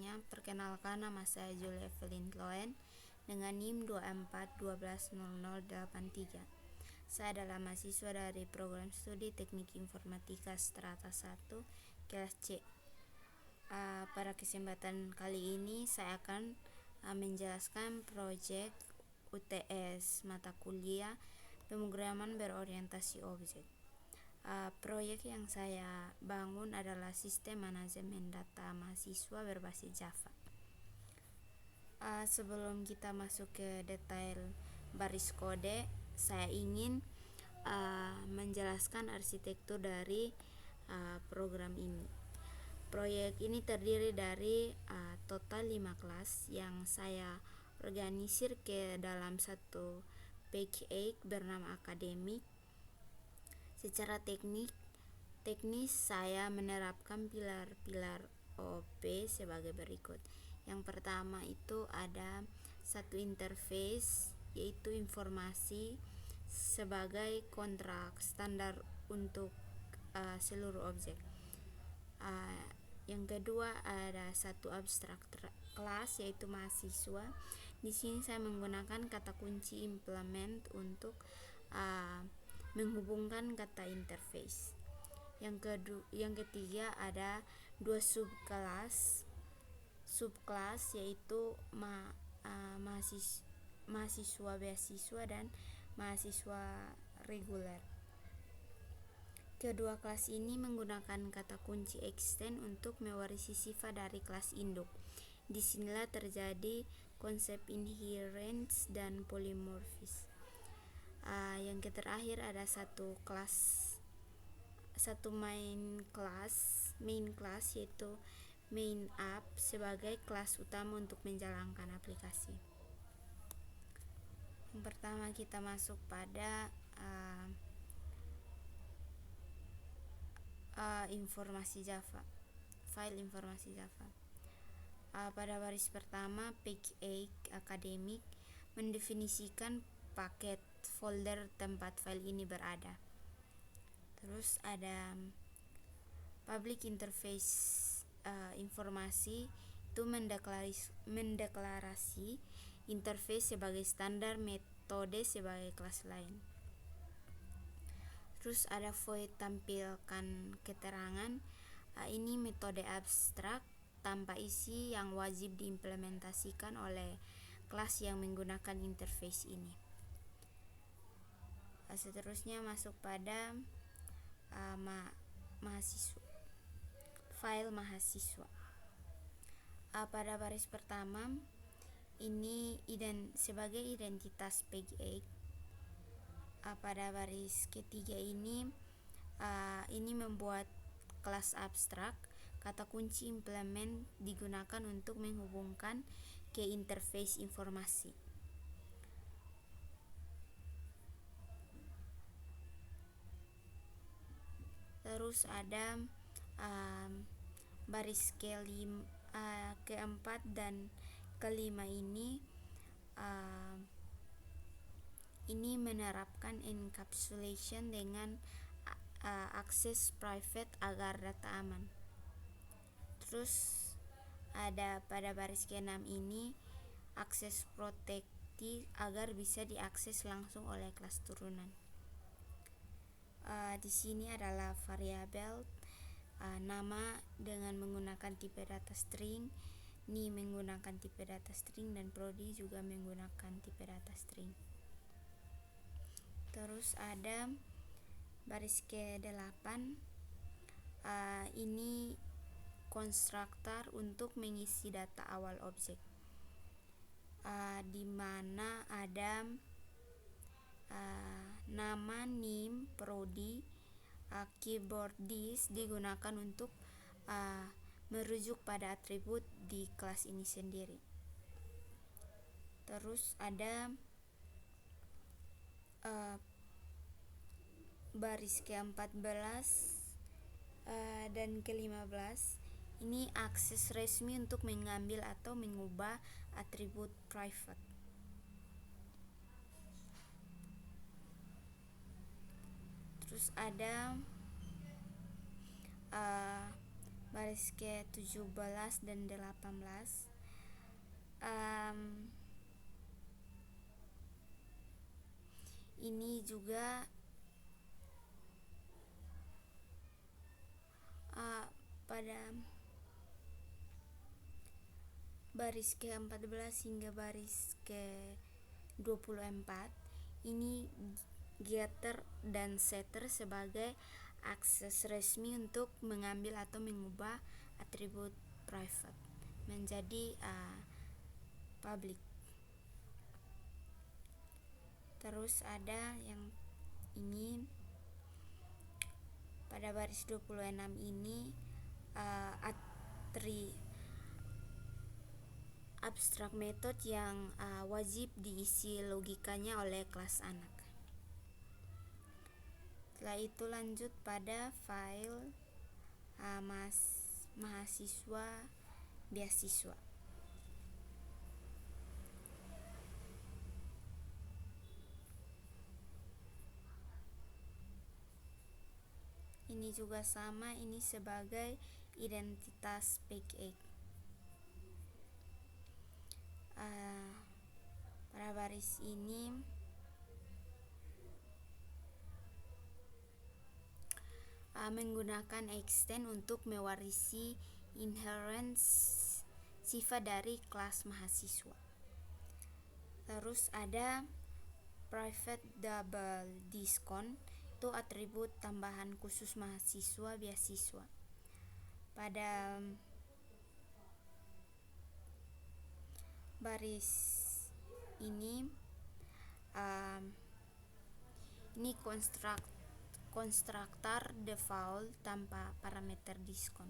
semuanya, perkenalkan nama saya Julia Evelyn Loen dengan NIM 24120083. Saya adalah mahasiswa dari program studi Teknik Informatika Strata 1, kelas C. Pada kesempatan kali ini saya akan menjelaskan proyek UTS mata kuliah pemrograman berorientasi objek. Proyek yang saya bangun adalah sistem manajemen data mahasiswa berbasis Java. Sebelum kita masuk ke detail baris kode, saya ingin menjelaskan arsitektur dari program ini. Proyek ini terdiri dari total 5 kelas yang saya organisir ke dalam satu package bernama akademik. Secara teknis saya menerapkan pilar-pilar OP sebagai berikut. Yang pertama itu ada satu interface, yaitu informasi sebagai kontrak standar untuk seluruh objek. Yang kedua ada satu abstrak kelas, yaitu mahasiswa. Di sini saya menggunakan kata kunci implement untuk menghubungkan kata interface. Yang ketiga ada dua subkelas yaitu mahasiswa beasiswa dan mahasiswa reguler. Kedua kelas ini menggunakan kata kunci extend untuk mewarisi sifat dari kelas induk. Disinilah terjadi konsep inheritance dan polymorphism. Yang terakhir ada satu main class yaitu main app sebagai kelas utama untuk menjalankan aplikasi. Yang pertama kita masuk pada informasi Java, file informasi Java. Pada baris pertama, package akademik mendefinisikan paket folder tempat file ini berada. Terus ada public interface informasi itu mendeklarasi interface sebagai standar, metode sebagai kelas lain. Terus ada void tampilkan keterangan, ini metode abstrak tanpa isi yang wajib diimplementasikan oleh kelas yang menggunakan interface ini. Seterusnya masuk pada mahasiswa, file mahasiswa. Pada baris pertama ini sebagai identitas package. Pada baris ketiga ini membuat kelas abstrak. Kata kunci implement digunakan untuk menghubungkan ke interface informasi. Terus ada baris keempat dan kelima ini menerapkan encapsulation dengan akses private agar data aman. Terus ada pada baris ke-6 ini akses protected agar bisa diakses langsung oleh kelas turunan. Di sini adalah variabel nama dengan menggunakan tipe data string, ini menggunakan tipe data string, dan prodi juga menggunakan tipe data string. Terus ada baris ke-8, ini konstruktor untuk mengisi data awal objek, di mana ada nama, NIM, prodi, keyboard disk digunakan untuk merujuk pada atribut di kelas ini sendiri. Terus ada baris ke-14 dan ke-15, ini akses resmi untuk mengambil atau mengubah atribut private. Terus ada baris ke-17 dan 18. Ini juga pada baris ke-14 hingga baris ke-24 ini getter dan setter sebagai akses resmi untuk mengambil atau mengubah atribut private menjadi public. Terus ada yang ini pada baris 26 ini abstract method yang wajib diisi logikanya oleh kelas anak. Setelah itu lanjut pada file mahasiswa beasiswa. Ini juga sama, ini sebagai identitas PKE. Pada baris ini menggunakan extend untuk mewarisi inherent sifat dari kelas mahasiswa. Terus ada private double discount, itu atribut tambahan khusus mahasiswa beasiswa. Pada baris ini konstruktor default tanpa parameter diskon.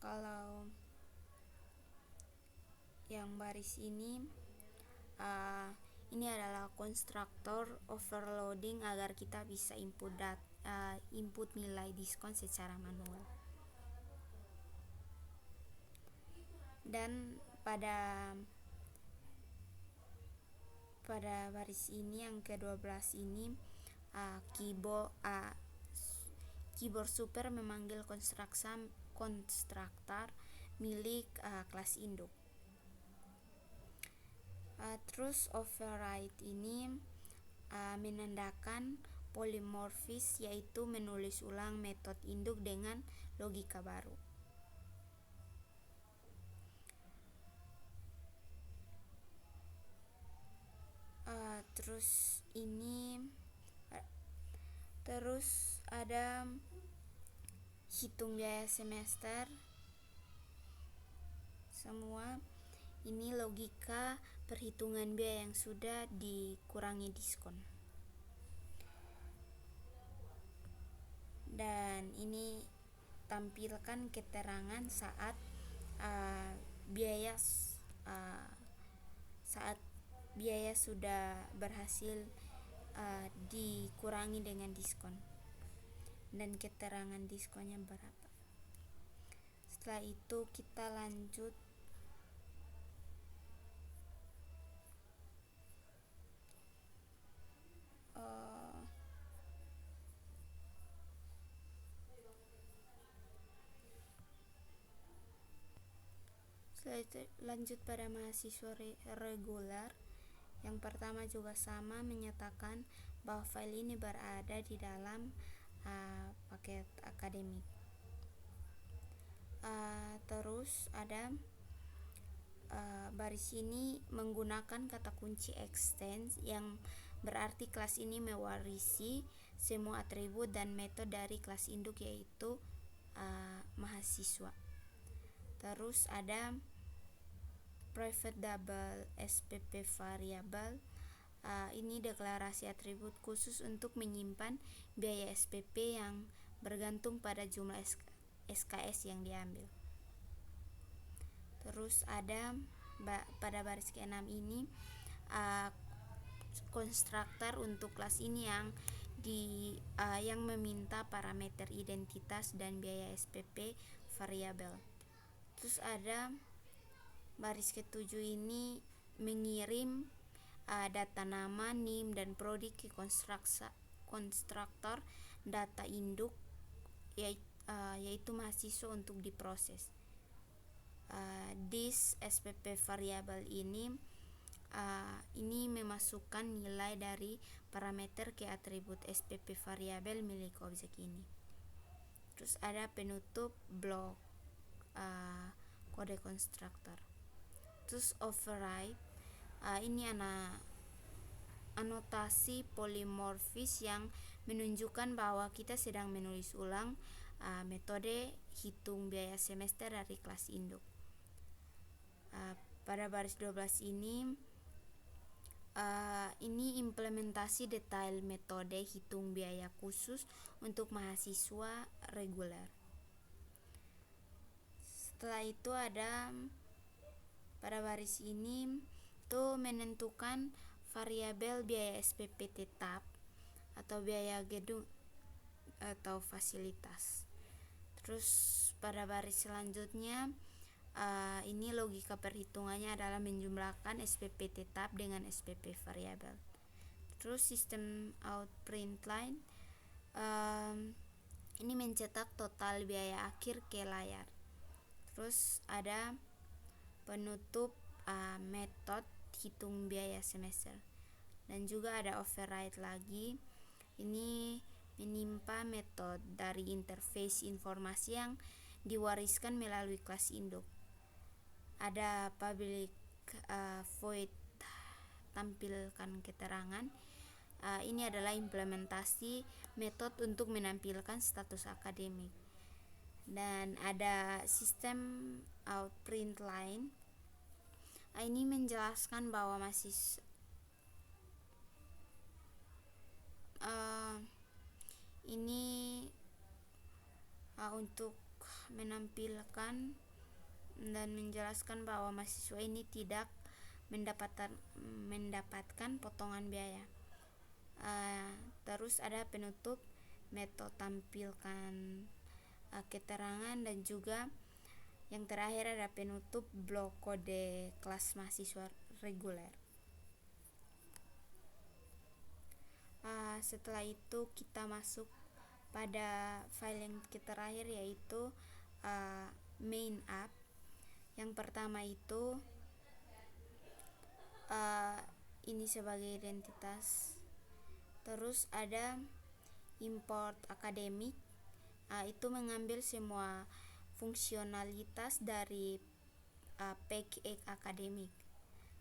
Kalau yang baris ini adalah konstruktor overloading agar kita bisa input nilai diskon secara manual. Dan pada baris ini yang ke-12 ini keyboard super memanggil konstruktor milik kelas induk. Terus override ini menandakan polymorphis, yaitu menulis ulang metode induk dengan logika baru. Terus ada hitung biaya semester semua. Ini logika perhitungan biaya yang sudah dikurangi diskon. Dan ini tampilkan keterangan saat biaya sudah berhasil dikurangi dengan diskon dan keterangan diskonnya berapa. Setelah itu kita lanjut pada mahasiswa reguler. Yang pertama juga sama, menyatakan bahwa file ini berada di dalam paket akademik. Terus ada baris ini menggunakan kata kunci extend yang berarti kelas ini mewarisi semua atribut dan metode dari kelas induk, yaitu mahasiswa. Terus ada private double SPP variable. Ini deklarasi atribut khusus untuk menyimpan biaya SPP yang bergantung pada jumlah SKS yang diambil. Terus ada pada baris ke-6 ini konstruktor untuk kelas ini yang meminta parameter identitas dan biaya SPP variabel. Terus ada baris ketujuh ini mengirim data nama, NIM, dan prodi ke konstruktor data induk, yaitu mahasiswa untuk diproses. This SPP variabel ini memasukkan nilai dari parameter ke atribut SPP variabel milik objek ini. Terus ada penutup blok kode konstruktor. Terus override, ini anotasi polimorfis yang menunjukkan bahwa kita sedang menulis ulang metode hitung biaya semester dari kelas induk. Pada baris 12 ini implementasi detail metode hitung biaya khusus untuk mahasiswa reguler. Setelah itu ada pada baris ini tuh menentukan variabel biaya SPP tetap atau biaya gedung atau fasilitas. Terus pada baris selanjutnya ini logika perhitungannya adalah menjumlahkan SPP tetap dengan SPP variabel. Terus sistem out print line ini mencetak total biaya akhir ke layar. Terus ada penutup metode hitung biaya semester, dan juga ada override lagi. Ini menimpa metode dari interface informasi yang diwariskan melalui kelas induk. Ada public void tampilkan keterangan. Ini adalah implementasi metode untuk menampilkan status akademik. Dan ada sistem out print line. Ini menjelaskan bahwa untuk menampilkan dan menjelaskan bahwa mahasiswa ini tidak mendapatkan potongan biaya. Terus ada penutup metode tampilkan keterangan, dan juga yang terakhir ada penutup blok kode kelas mahasiswa reguler. Setelah itu kita masuk pada file yang terakhir, yaitu main app. Yang pertama itu ini sebagai identitas. Terus ada import akademik, itu mengambil semua fungsionalitas dari package akademik.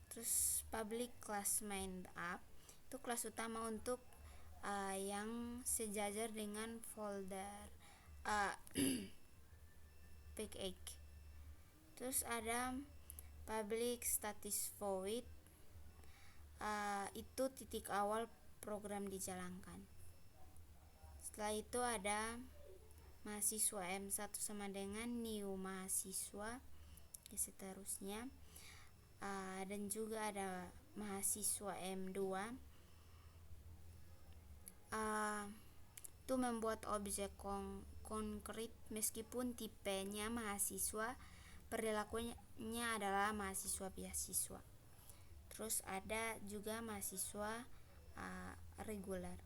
Terus public class main app itu kelas utama untuk yang sejajar dengan folder package. Terus ada public status void, itu titik awal program dijalankan. Setelah itu ada mahasiswa M1 sama dengan new mahasiswa, seterusnya. Dan juga ada mahasiswa M2, itu membuat objek konkret meskipun tipenya mahasiswa, perilakunya adalah mahasiswa beasiswa. Terus ada juga mahasiswa reguler.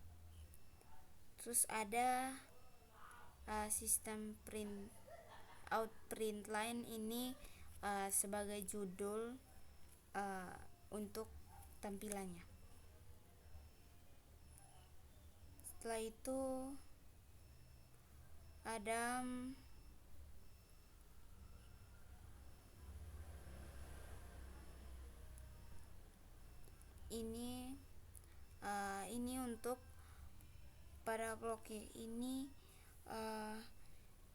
Terus ada sistem out print line, ini sebagai judul untuk tampilannya. Setelah itu ada ini untuk pada blok ini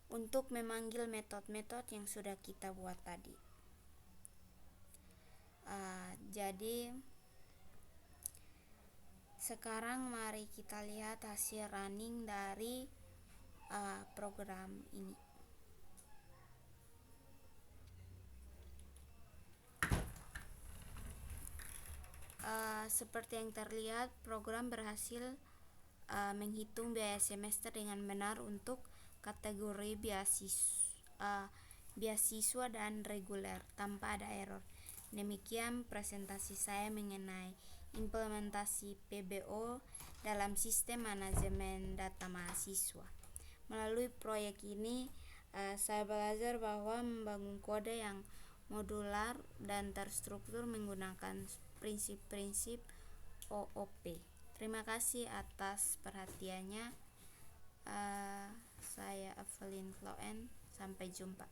untuk memanggil metode-metode yang sudah kita buat tadi. Jadi sekarang mari kita lihat hasil running dari program ini. Seperti yang terlihat, program berhasil menghitung biaya semester dengan benar untuk kategori beasiswa beasiswa dan reguler tanpa ada error. Demikian presentasi saya mengenai implementasi PBO dalam sistem manajemen data mahasiswa. Melalui proyek ini, saya belajar bahwa membangun kode yang modular dan terstruktur menggunakan prinsip-prinsip OOP. Terima kasih atas perhatiannya. Saya Evelyn Kloen. Sampai jumpa.